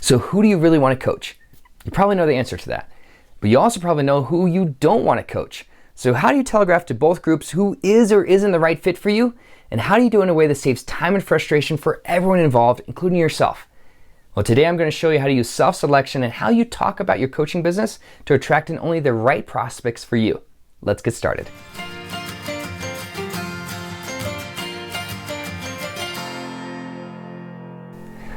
So who do you really want to coach? You probably know the answer to that, but you also probably know who you don't want to coach. So how do you telegraph to both groups who is or isn't the right fit for you? And how do you do it in a way that saves time and frustration for everyone involved, including yourself? Well, today I'm going to show you how to use self-selection and how you talk about your coaching business to attract in only the right prospects for you. Let's get started.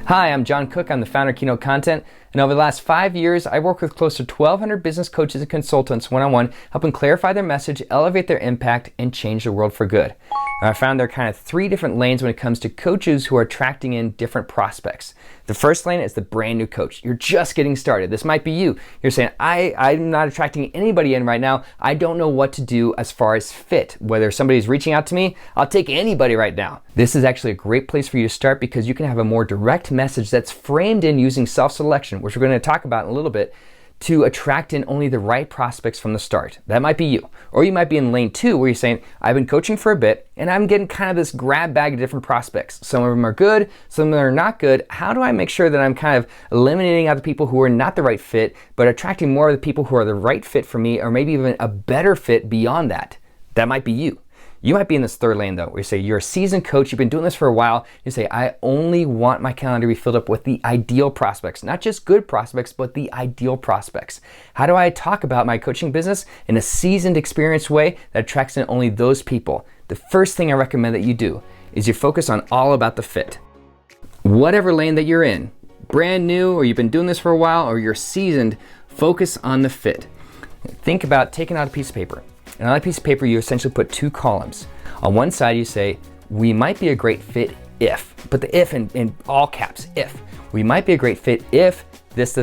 Hi, I'm Jon Cook. I'm the founder of Keynote Content. And over the last 5 years, I worked with close to 1,200 business coaches and consultants one-on-one, helping clarify their message, elevate their impact, and change the world for good. And I found there are kind of 3 different lanes when it comes to coaches who are attracting in different prospects. The first lane is the brand new coach. You're just getting started. This might be you. You're saying, I'm not attracting anybody in right now. I don't know what to do as far as fit. Whether somebody's reaching out to me, I'll take anybody right now. This is actually a great place for you to start because you can have a more direct message that's framed in using self-selection, which we're going to talk about in a little bit, to attract in only the right prospects from the start. That might be you. Or you might be in lane 2 where you're saying, I've been coaching for a bit and I'm getting kind of this grab bag of different prospects. Some of them are good, some of them are not good. How do I make sure that I'm kind of eliminating out the people who are not the right fit, but attracting more of the people who are the right fit for me, or maybe even a better fit beyond that? That might be you. You might be in this third lane though, where you say you're a seasoned coach, you've been doing this for a while, you say, I only want my calendar to be filled up with the ideal prospects, not just good prospects, but the ideal prospects. How do I talk about my coaching business in a seasoned, experienced way that attracts in only those people? The first thing I recommend that you do is you focus on all about the fit. Whatever lane that you're in, brand new, or you've been doing this for a while, or you're seasoned, focus on the fit. Think about taking out a piece of paper. And on that piece of paper, you essentially put 2 columns. On one side, you say, we might be a great fit if. Put the if in all caps, if. We might be a great fit if this.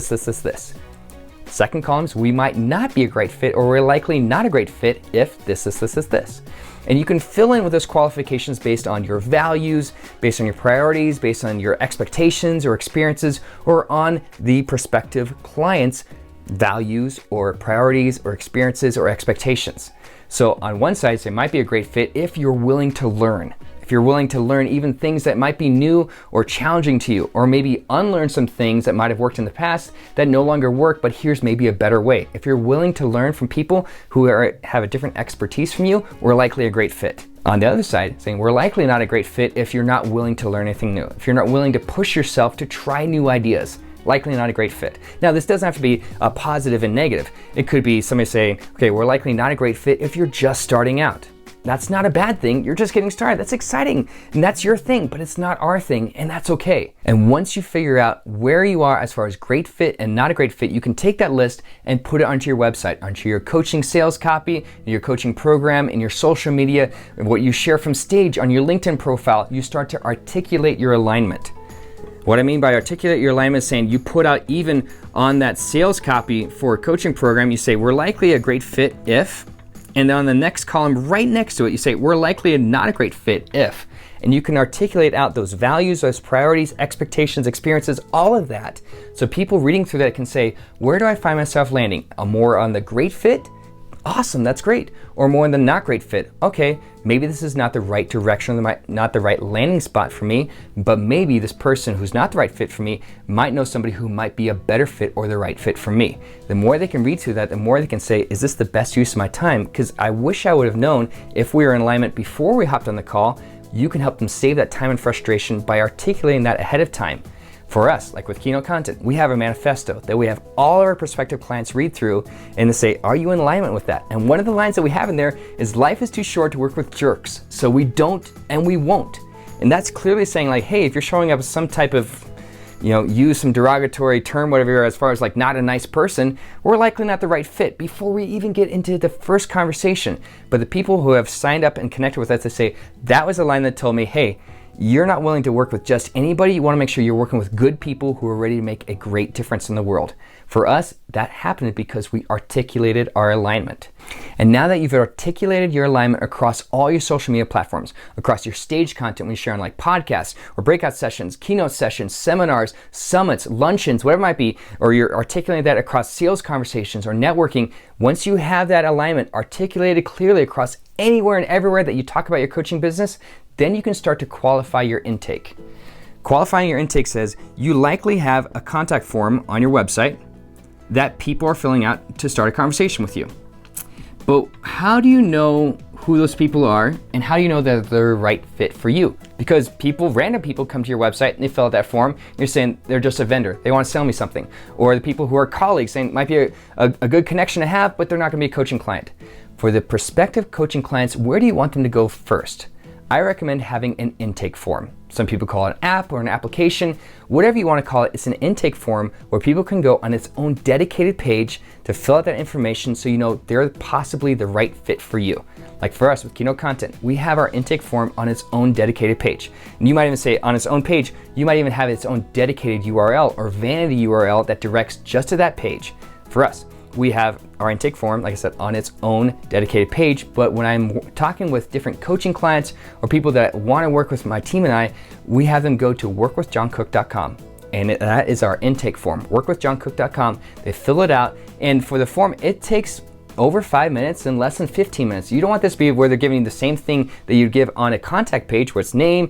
Second column is, we might not be a great fit, or we're likely not a great fit if this. And you can fill in with those qualifications based on your values, based on your priorities, based on your expectations or experiences, or on the prospective client's values or priorities or experiences or expectations. So on one side, it might be a great fit if you're willing to learn. If you're willing to learn even things that might be new or challenging to you, or maybe unlearn some things that might have worked in the past that no longer work, but here's maybe a better way. If you're willing to learn from people who have a different expertise from you, we're likely a great fit. On the other side, saying we're likely not a great fit if you're not willing to learn anything new. If you're not willing to push yourself to try new ideas, likely not a great fit. Now, this doesn't have to be a positive and negative. It could be somebody saying, okay, we're likely not a great fit if you're just starting out. That's not a bad thing. You're just getting started. That's exciting. And that's your thing, but it's not our thing, and that's okay. And once you figure out where you are as far as great fit and not a great fit, you can take that list and put it onto your website, onto your coaching sales copy, your coaching program, in your social media, what you share from stage on your LinkedIn profile. You start to articulate your alignment. What I mean by articulate your alignment is saying you put out, even on that sales copy for a coaching program, you say, we're likely a great fit if, and then on the next column right next to it, you say, we're likely not a great fit if. And you can articulate out those values, those priorities, expectations, experiences, all of that. So people reading through that can say, where do I find myself landing? More on the great fit? Awesome, that's great. Or more in the not great fit. Okay, maybe this is not the right direction, not the right landing spot for me, but maybe this person who's not the right fit for me might know somebody who might be a better fit or the right fit for me. The more they can read through that, the more they can say, is this the best use of my time? Because I wish I would have known if we were in alignment before we hopped on the call. You can help them save that time and frustration by articulating that ahead of time. For us, like with Keynote Content, we have a manifesto that we have all our prospective clients read through and to say, are you in alignment with that? And one of the lines that we have in there is, life is too short to work with jerks, so we don't and we won't. And that's clearly saying, like, hey, if you're showing up as some type of, use some derogatory term, whatever, as far as like not a nice person, we're likely not the right fit before we even get into the first conversation. But the people who have signed up and connected with us, they say, that was a line that told me, hey, you're not willing to work with just anybody. You want to make sure you're working with good people who are ready to make a great difference in the world. For us, that happened because we articulated our alignment. And now that you've articulated your alignment across all your social media platforms, across your stage content we share on like podcasts or breakout sessions, keynote sessions, seminars, summits, luncheons, whatever it might be, or you're articulating that across sales conversations or networking, once you have that alignment articulated clearly across anywhere and everywhere that you talk about your coaching business, then you can start to qualify your intake. Qualifying your intake says you likely have a contact form on your website that people are filling out to start a conversation with you. But how do you know who those people are, and how do you know that they're the right fit for you? Because random people come to your website and they fill out that form, and you're saying they're just a vendor, they want to sell me something. Or the people who are colleagues saying it might be a good connection to have, but they're not going to be a coaching client. For the prospective coaching clients, where do you want them to go first? I recommend having an intake form. Some people call it an app or an application, whatever you want to call it. It's an intake form where people can go on its own dedicated page to fill out that information so you know they're possibly the right fit for you. Like for us with Keynote Content, we have our intake form on its own dedicated page. And you might even say on its own page, you might even have its own dedicated URL or vanity URL that directs just to that page. For us, we have our intake form, like I said, on its own dedicated page. But when I'm talking with different coaching clients or people that want to work with my team and I, we have them go to workwithjoncook.com. And that is our intake form, workwithjoncook.com. They fill it out. And for the form, it takes over 5 minutes and less than 15 minutes. You don't want this to be where they're giving you the same thing that you'd give on a contact page where it's name,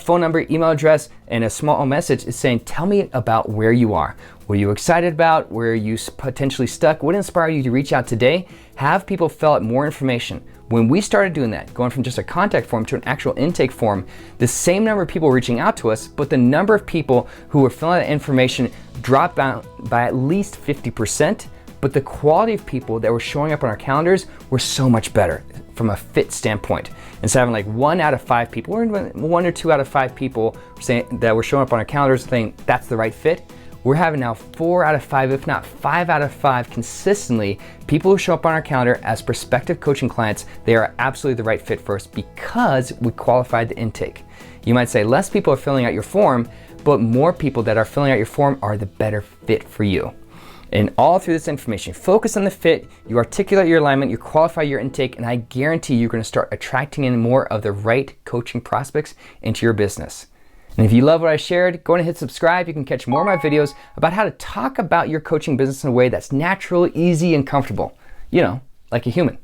phone number, email address, and a small message. It's saying, tell me about where you are. What are you excited about? Where are you potentially stuck? What inspired you to reach out today? Have people fill out more information. When we started doing that, going from just a contact form to an actual intake form, the same number of people reaching out to us, but the number of people who were filling out information dropped out by at least 50%. But the quality of people that were showing up on our calendars were so much better from a fit standpoint. Instead of having like 1 out of 5 people, or 1 or 2 out of 5 people saying that were showing up on our calendars saying that's the right fit, we're having now 4 out of 5, if not 5 out of 5 consistently, people who show up on our calendar as prospective coaching clients. They are absolutely the right fit for us because we qualified the intake. You might say less people are filling out your form, but more people that are filling out your form are the better fit for you. And all through this information, focus on the fit, you articulate your alignment, you qualify your intake, and I guarantee you're going to start attracting in more of the right coaching prospects into your business. And if you love what I shared, go ahead and hit subscribe. You can catch more of my videos about how to talk about your coaching business in a way that's natural, easy, and comfortable. You know, like a human.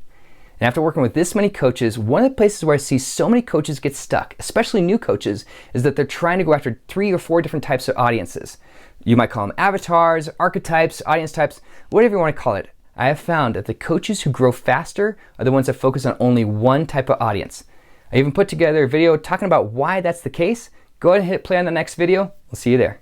And after working with this many coaches, one of the places where I see so many coaches get stuck, especially new coaches, is that they're trying to go after 3 or 4 different types of audiences. You might call them avatars, archetypes, audience types, whatever you want to call it. I have found that the coaches who grow faster are the ones that focus on only one type of audience. I even put together a video talking about why that's the case. Go ahead and hit play on the next video. We'll see you there.